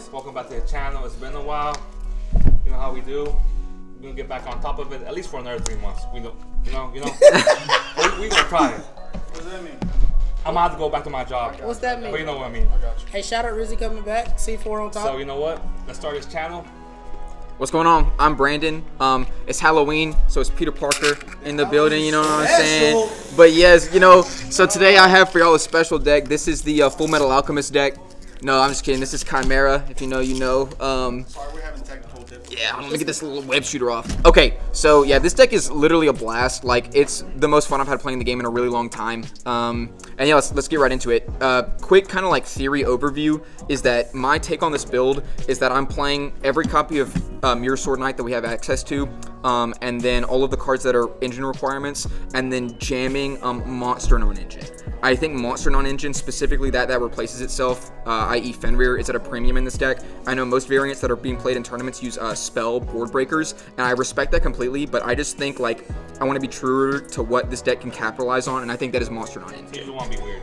guys, welcome back to the channel. It's been a while. You know how we do. We're gonna get back on top of it at least for another 3 months. We know. we gonna try it. What does that mean? I'm gonna have to go back to my job. What's that mean? But you know what I mean. I got you. Hey, shout out Rizzy coming back. C4 on top. So you know what? Let's start this channel. What's going on? I'm Brandon. It's Halloween, so it's Peter Parker in the building, you know what I'm saying? But yes, you know, so today I have for y'all a special deck. This is the Full Metal Alchemist deck. No, I'm just kidding. This is Chimera, if you know, you know. Sorry, we're having technical difficulties. Yeah, let me get this little web shooter off. Okay, so yeah, this deck is literally a blast. Like, it's the most fun I've had playing the game in a really long time. And yeah, let's get right into it. Quick kind of like theory overview is that my take on this build is that I'm playing every copy of Mirror Sword Knight that we have access to, and then all of the cards that are engine requirements, and then jamming Monster non-engine. I think Monster non-engine, specifically that replaces itself, i.e. Fenrir, is at a premium in this deck. I know most variants that are being played in tournaments use spell board breakers, and I respect that completely, but I just think, like, I want to be truer to what this deck can capitalize on, and I think that is Monster non-engine. You just want to be weird.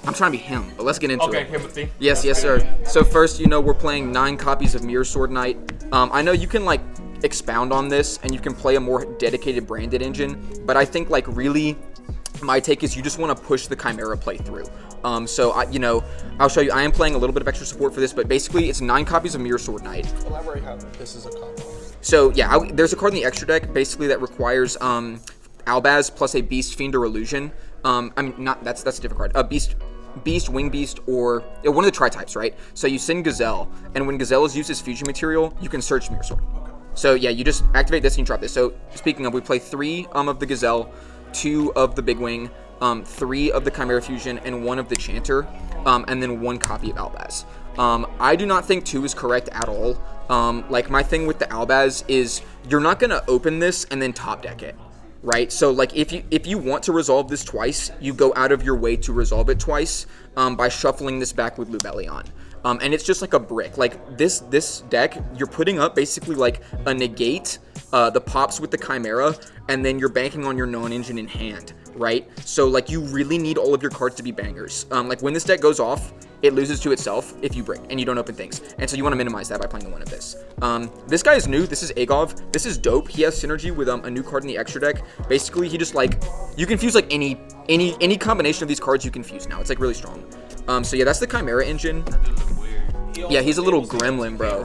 I'm trying to be him, but let's get into it. Okay, Timothy. Yes, sir. So first, you know, we're playing 9 copies of Mirror Sword Knight. I know you can, like, expound on this, and you can play a more dedicated branded engine, but I think, like, really, my take is you just want to push the Chimera play through. So, I'll show you. I am playing a little bit of extra support for this, but basically it's 9 copies of Mirror Sword Knight. Elaborate how this is a combo. So, yeah, there's a card in the extra deck, basically, that requires Albaz plus a Beast, Fiend, or Illusion. That's a different card. Beast, Wing Beast, or one of the tri-types, right? So you send Gazelle, and when Gazelle is used as fusion material, you can search Mirror Sword. Okay. So, yeah, you just activate this and you drop this. So, speaking of, we play 3 of the Gazelle, 2 of the Big Wing, 3 of the Chimera Fusion, and 1 of the Chanter, and then 1 copy of Albaz. I do not think 2 is correct at all. Like, my thing with the Albaz is you're not going to open this and then top deck it, right? So, like, if you want to resolve this twice, you go out of your way to resolve it twice by shuffling this back with Lubellion. And it's just like a brick. Like, this deck, you're putting up basically like a negate, the pops with the Chimera, and then you're banking on your non-engine in hand, right? So, like, you really need all of your cards to be bangers. Like, when this deck goes off, it loses to itself if you break and you don't open things. And so you want to minimize that by playing one of this. This guy is new. This is Agov. This is dope. He has synergy with a new card in the extra deck. Basically, he just, like, you can fuse, like, any combination of these cards you can fuse now. It's, like, really strong. So, yeah, that's the Chimera engine. Yeah, he's a little gremlin, bro.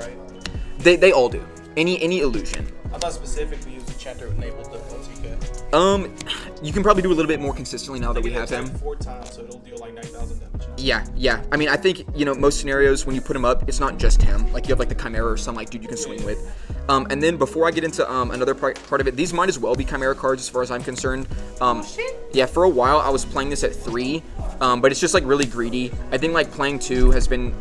They all do. Any illusion. I thought specifically use the Chanter enabled difficulty cap. You can probably do a little bit more consistently now that we have him. 4 times, so it'll deal like 9,000 damage. Yeah. I mean, I think, you know, most scenarios when you put him up, it's not just him. Like, you have like the Chimera or some like dude you can swing with. And then before I get into another part of it, these might as well be Chimera cards as far as I'm concerned. Yeah, for a while I was playing this at 3, but it's just like really greedy. I think like playing 2 has been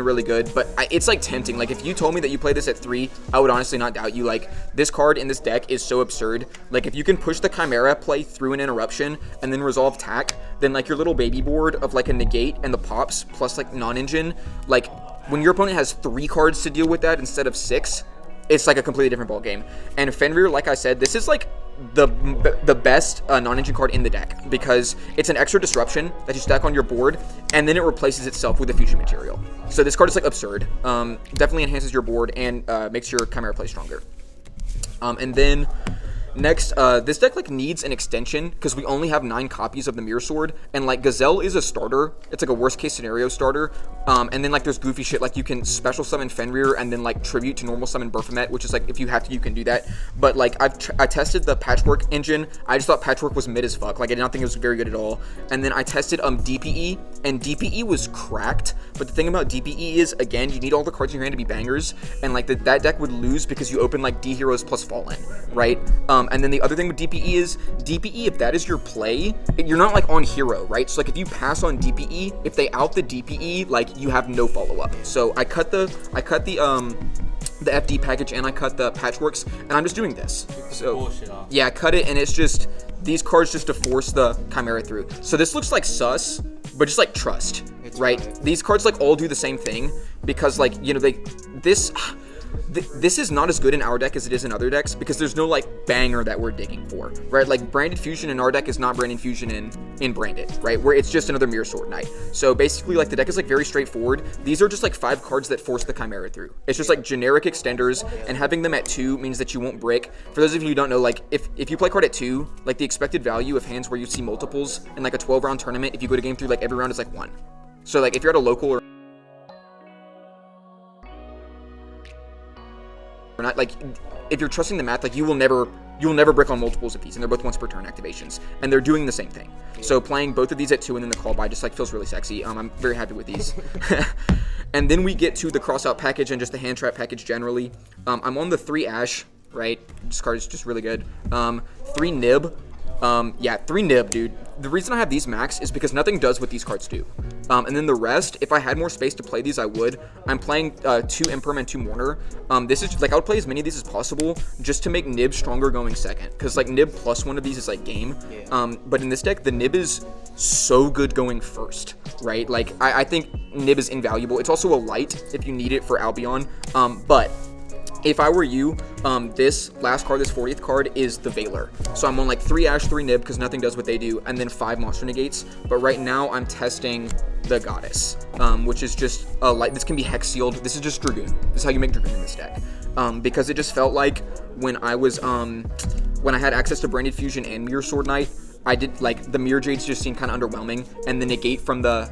really good, but it's like tempting. Like, if you told me that you play this at 3, I would honestly not doubt you. Like, this card in this deck is so absurd. Like, if you can push the Chimera play through an interruption and then resolve tack, then like your little baby board of like a negate and the pops plus like non-engine, like when your opponent has 3 cards to deal with that instead of 6, it's like a completely different ball game. And Fenrir, like I said, this is like the best non-engine card in the deck because it's an extra disruption that you stack on your board, and then it replaces itself with a fusion material. So this card is like absurd. Definitely enhances your board and makes your Chimera play stronger. And then next, this deck like needs an extension because we only have 9 copies of the Mirror Sword, and like Gazelle is a starter. It's like a worst case scenario starter. And then like there's goofy shit like you can special summon Fenrir and then like tribute to normal summon Baphomet, which is like if you have to you can do that. But like I tested the Patchwork engine. I just thought Patchwork was mid as fuck. Like, I did not think it was very good at all. And then I tested DPE, and DPE was cracked. But the thing about DPE is, again, you need all the cards in your hand to be bangers, and like that deck would lose because you open like D Heroes plus Fallen, right? And then the other thing with DPE is, DPE, if that is your play, you're not like on hero, right? So like if you pass on DPE, if they out the DPE, like you have no follow-up. So I cut the FD package and I cut the Patchworks, and I'm just doing this. So yeah, I cut it, and it's just these cards just to force the Chimera through. So this looks like sus, but just like trust, right? These cards like all do the same thing because like, you know, this is not as good in our deck as it is in other decks because there's no like banger that we're digging for, right? Like Branded Fusion in our deck is not Branded Fusion in Branded, right? Where it's just another Mirror Sword Knight. So basically, like the deck is like very straightforward. These are just like 5 cards that force the Chimera through. It's just like generic extenders, and having them at 2 means that you won't brick. For those of you who don't know, like if you play card at 2, like the expected value of hands where you see multiples in like a 12-round tournament, if you go to game 3, like every round is like 1. So like if you're at a local or not, like if you're trusting the math, like you'll never brick on multiples of these, and they're both once per turn activations, and they're doing the same thing. So playing both of these at 2 and then the call by just like feels really sexy. I'm very happy with these. And then we get to the cross out package and just the hand trap package generally. I'm on the 3 Ash, right? This card is just really good. 3 Nib. Yeah, 3 Nib, dude. The reason I have these max is because nothing does what these cards do. And then the rest, if I had more space to play these, I would. I'm playing 2 Imperm and 2 Mourner. This is, like, I would play as many of these as possible just to make Nib stronger going second. Because, like, Nib plus 1 of these is, like, game. Yeah. But in this deck, the Nib is so good going first, right? Like, I think Nib is invaluable. It's also a light if you need it for Albion. But if I were you, this last card, this 40th card, is the Veiler. So I'm on like 3 Ash, 3 Nib, because nothing does what they do, and then 5 Monster Negates. But right now, I'm testing the Goddess, which is just a light. This can be Hex Sealed. This is just Dragoon. This is how you make Dragoon in this deck. Because it just felt like when I was, when I had access to Branded Fusion and Mirror Sword Knight, I did, like, the Mirror Jades just seemed kind of underwhelming, and the Negate from the,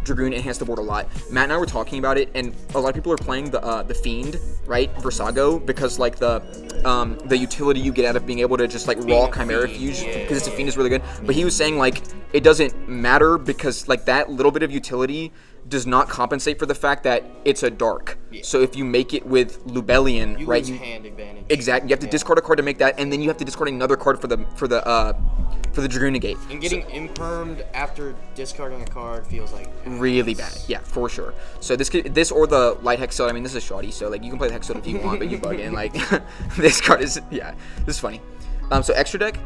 Dragoon enhanced the board a lot. Matt and I were talking about it, and a lot of people are playing the Fiend, right, Versago, because like the utility you get out of being able to just like raw Chimera Fuse, because it's a Fiend is really good. But he was saying like it doesn't matter because like that little bit of utility does not compensate for the fact that it's a dark. Yeah. So if you make it with Lubellion, right? You lose hand advantage. Exactly. You have to discard a card to make that, and then you have to discard another card for the Dragoon Negate. And getting impermed after discarding a card feels like really bad. Yeah, for sure. So this or the Light Hex Sealed. I mean, this is shoddy, so like you can play the Hex Sealed if you want, but you bug in. Like this card is this is funny. So extra deck.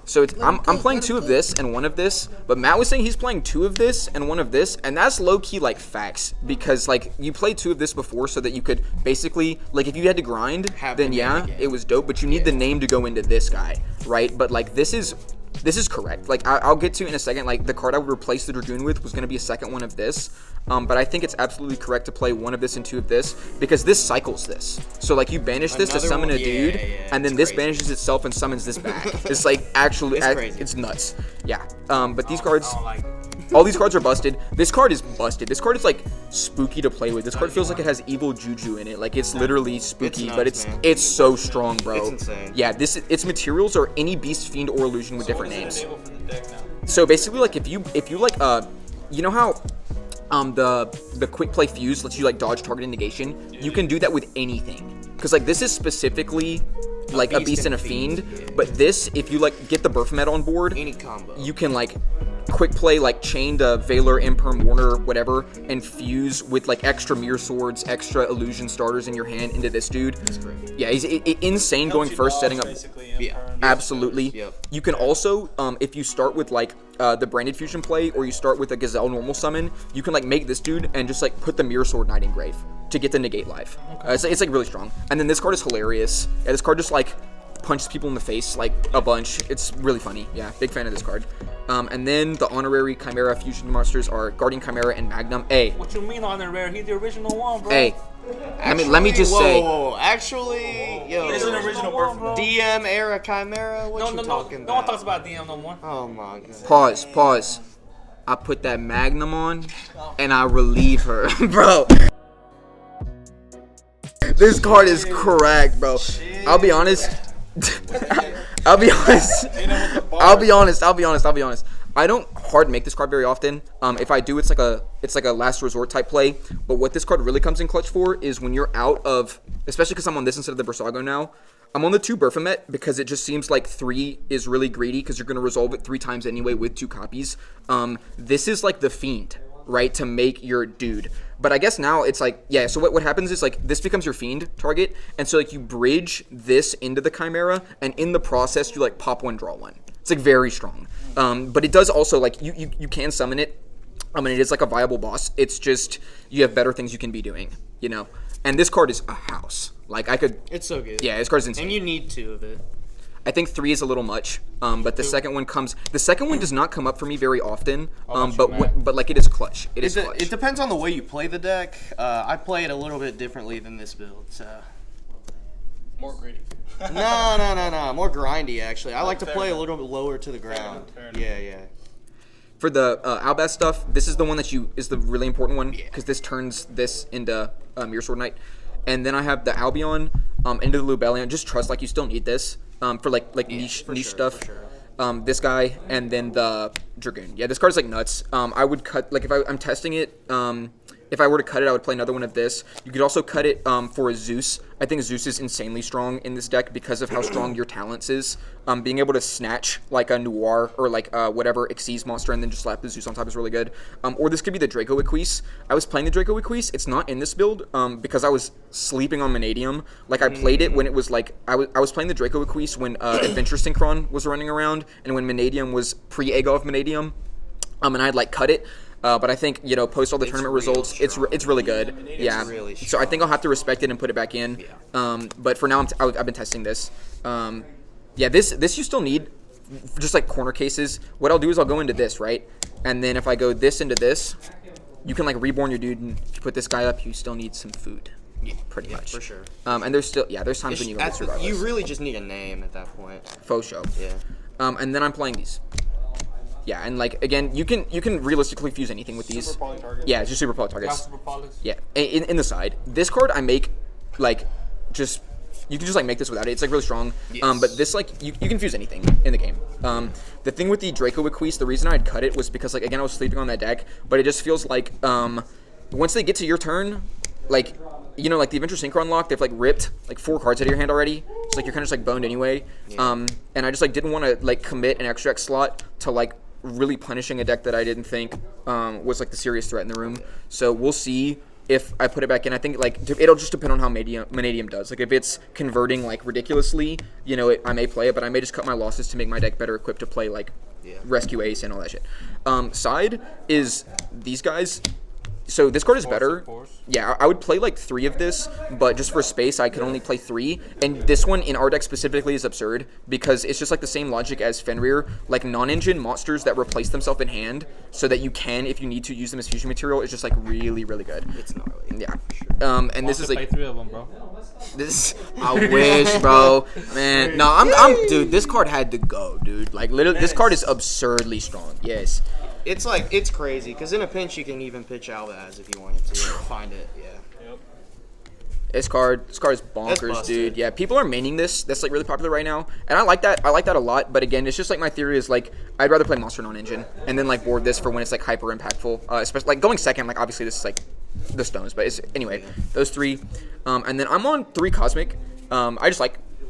So it's I'm playing 2 of this and 1 of this, but Matt was saying he's playing 2 of this and 1 of this, and that's low key like facts because like you played 2 of this before so that you could basically like if you had to grind, then yeah, it was dope, but you need the name to go into this guy, right? But like this is correct. Like I'll get to in a second. Like the card I would replace the Dragoon with was going to be a second one of this. But I think it's absolutely correct to play 1 of this and 2 of this because this cycles this. So like you banish this to summon a dude, and then this banishes itself and summons this back. It's like actually, it's nuts. Yeah. But these cards, all these cards are busted. This card is busted. This card is like spooky to play with. This card feels like it has evil juju in it. Like it's literally spooky, but it's so strong, bro. It's insane. Yeah. Its materials are any beast, fiend, or illusion with different names. So basically, like if you like you know how the quick play fuse lets you like dodge targeted negation. You can do that with anything because like this is specifically like a beast and a fiend, but this if you like get the Baphomet on board, any combo, you can like quick play like chain to Veiler, Imperm, Warner, whatever, and fuse with like extra Mirror Swords, extra illusion starters in your hand into this dude. That's great. Yeah, he's insane going first, setting up. Absolutely. Yep. You can also, if you start with like the Branded Fusion play, or you start with a Gazelle normal summon, you can like make this dude and just like put the Mirror Sword Knight in grave to get the negate life. It's like really strong. And then this card is hilarious. Yeah, this card just like punches people in the face like a bunch. It's really funny. Yeah, big fan of this card. And then the honorary Chimera fusion monsters are Guardian Chimera and Magnum. Hey. What you mean honorary? He's the original one, bro. Hey. Let me just say. Whoa. Actually, yo. He's an original one, bro. DM era Chimera? What you talking about? No one talks about DM no more. Oh my god. Pause. I put that Magnum on and I relieve her. Bro. This card is cracked, bro. I'll be honest. I'll be honest. I don't hard make this card very often. If I do, it's like a last resort type play. But what this card really comes in clutch for is when you're out of, especially because I'm on this instead of the Versago now. I'm on the 2 Baphomet because it just seems like 3 is really greedy because you're going to resolve it 3 times anyway with 2 copies. This is like the Fiend, right, to make your dude. But I guess now it's like, yeah, so what happens is like this becomes your Fiend target. And so like you bridge this into the Chimera and in the process you like pop 1, draw 1. It's like very strong. But it does also like you can summon it I mean, it is like a viable boss. It's just you have better things you can be doing, you know. And this card is a house. Like I could. It's so good. Yeah, this card's insane. And you need 2 of it. I think 3 is a little much. But the second one comes. The second one does not come up for me very often. But like it is clutch. It is clutch. It depends on the way you play the deck. I play it a little bit differently than this build. So. More greedy. No. More grindy actually. I like to play a little bit lower to the ground. Fair enough. Yeah. For the Albaz stuff, this is the one that is the really important one because this turns this into Mirror Sword Knight. And then I have the Albion into the Lubellion. Just trust like you still need this for like niche stuff. For sure. This guy and then the Dragoon. Yeah, this card's like nuts. I would cut like if I'm testing it. If I were to cut it, I would play another one of this. You could also cut it for a Zeus. I think Zeus is insanely strong in this deck because of how strong your talents is. Being able to snatch like a Noir or like whatever Xyz monster and then just slap the Zeus on top is really good. Or this could be the Draco Equise. I was playing the Draco Equise. It's not in this build because I was sleeping on Vanadium. Like I played it when it was like I was playing the Draco Equise when Adventure Synchron was running around and when Vanadium was pre-Agov Vanadium. And I had like cut it. But I think, you know, post all the tournament results, it's really good. Yeah. Really so I think I'll have to respect it and put it back in. Yeah. But for now, I've been testing this. Yeah, this you still need, just like corner cases. What I'll do is I'll go into this, right? And then if I go this into this, you can like reborn your dude, and if you put this guy up, you still need some food. Yeah, pretty much. For sure. And there's times when you can survive. You really just need a name at that point. Faux show. Yeah. And then I'm playing these. Yeah, and like again, you can realistically fuse anything with these. Super poly targets. Yeah, it's just super poly targets. Super polys. Yeah, in the side. This card I make like just you can just like make this without it. It's like really strong. Yes. But this like you can fuse anything in the game. The thing with the Draco Equise, the reason I'd cut it was because like again I was sleeping on that deck, but it just feels like once they get to your turn, like you know like the Adventure Synchron lock, they've like ripped like 4 cards out of your hand already. So like you're kind of just like boned anyway. Yeah. And I just like didn't want to like commit an extract slot to like really punishing a deck that I didn't think was like the serious threat in the room. So we'll see if I put it back in. I think like it'll just depend on how Vanadium does. Like if it's converting like ridiculously, you know, I may play it, but I may just cut my losses to make my deck better equipped to play like Rescue Ace and all that shit. Side is these guys. So this card is better. Yeah, I would play like 3 of this, but just for space, I could only play 3. And this one in our deck specifically is absurd because it's just like the same logic as Fenrir, like non-engine monsters that replace themselves in hand, so that you can, if you need to, use them as fusion material. Is just like really, really good. It's gnarly. Yeah. And this is like play 3 of them, bro. this. I wish, bro. Man, no, I'm dude. This card had to go, dude. Like literally, this card is absurdly strong. Yes. It's like it's crazy because in a pinch you can even pitch Albaz if you wanted to find it. Yeah. Yep. This card is bonkers, busted. dude. Yeah, people are maining this. That's like really popular right now, and I like that. I like that a lot. But again, it's just like my theory is like I'd rather play Monster Non-Engine and then like board this for when it's like hyper impactful. Especially like going second. Like obviously this is like the stones, but it's anyway those 3. And then I'm on 3 Cosmic.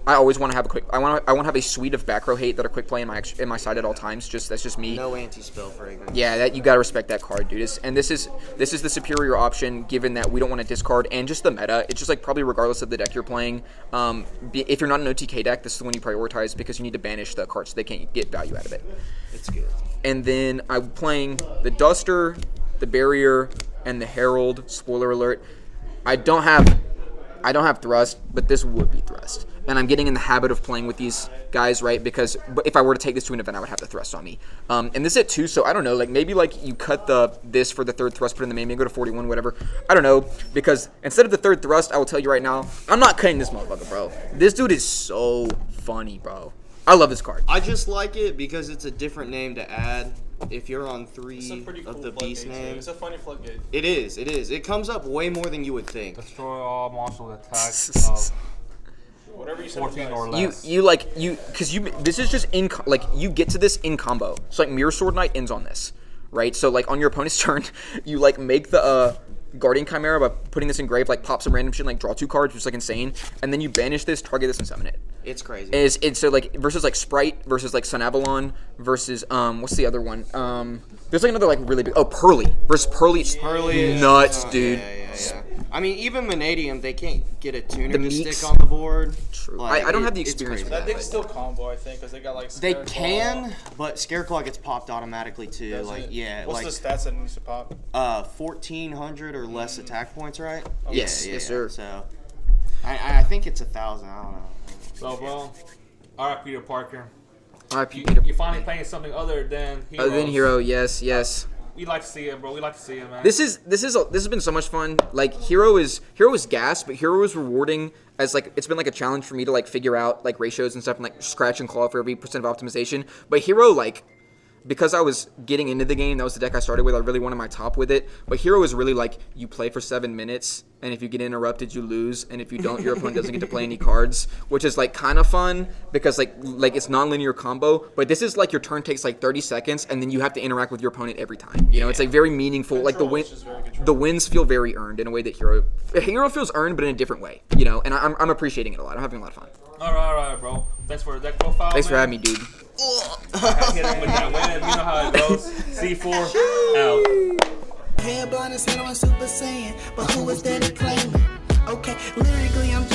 I always want to have a quick. I want to have a suite of back row hate that are quick play in my side at all times. That's just me. No anti-spell fragrance. Yeah, that you gotta respect that card, dude. This is the superior option given that we don't want to discard and just the meta. It's just like probably regardless of the deck you're playing. If you're not an OTK deck, this is the one you prioritize because you need to banish the cards so they can't get value out of it. It's good. And then I'm playing the Duster, the Barrier, and the Herald. Spoiler alert. I don't have Thrust, but this would be Thrust. And I'm getting in the habit of playing with these guys, right? Because if I were to take this to an event, I would have the Thrust on me. And this is at 2, so I don't know. Like maybe like you cut this for the 3rd Thrust, put it in the main, maybe go to 41, whatever. I don't know. Because instead of the 3rd Thrust, I will tell you right now, I'm not cutting this motherfucker, bro. This dude is so funny, bro. I love this card. I just like it because it's a different name to add. If you're on 3 It's a pretty cool of the beast floodgate, too. name, It's a funny floodgate. it is. It comes up way more than you would think. Destroy all monsters attack of Whatever you said. 14 or less. This is just you get to this in combo. So like Mirror Sword Knight ends on this, right? So like on your opponent's turn, you like make the Guardian Chimera by putting this in grave, like pop some random shit, like draw 2 cards, which is like insane, and then you banish this, target this, and summon it. It's crazy. It's so like versus like Sprite versus like Sun Avalon versus what's the other one? There's like another like really big Pearly versus Pearly. Pearly is nuts, dude. Yeah. I mean, even Vanadium, they can't get a tuner The to Meeks. stick on the board. True. Like, I don't have the it's experience crazy. with That thing's still combo, I think, because they got like. They Scareclaw. can, but Scareclaw gets popped automatically too. Does Like, it? yeah, What's like the stats that it needs to pop? 1,400 or less attack points, right? Yes, yeah, yes, sir. So, I think it's 1,000. I don't know. So, bro, all right, Peter Parker. R.I.P. You finally playing something other than Heroes. Other than Hero, yes. We like to see it, bro. We like to see it, man. This has been so much fun. Like Hero is gas, but Hero is rewarding as like it's been like a challenge for me to like figure out like ratios and stuff and like scratch and claw for every percent of optimization. But Hero, like, because I was getting into the game, that was the deck I started with. I really wanted my top with it. But Hero is really like you play for 7 minutes, and if you get interrupted, you lose, and if you don't, your opponent doesn't get to play any cards, which is like kind of fun because like it's non-linear combo. But this is like your turn takes like 30 seconds, and then you have to interact with your opponent every time. You know, it's like very meaningful. Like the wins feel very earned in a way that Hero feels earned, but in a different way. You know, and I'm appreciating it a lot. I'm having a lot of fun. All right, bro. Thanks for the deck profile. Thanks for man. having me, dude. Hit him with that win. You know how it goes. C4 out. Hair blonde is handling Super Saiyan, but who is that he claiming? Okay, lyrically I'm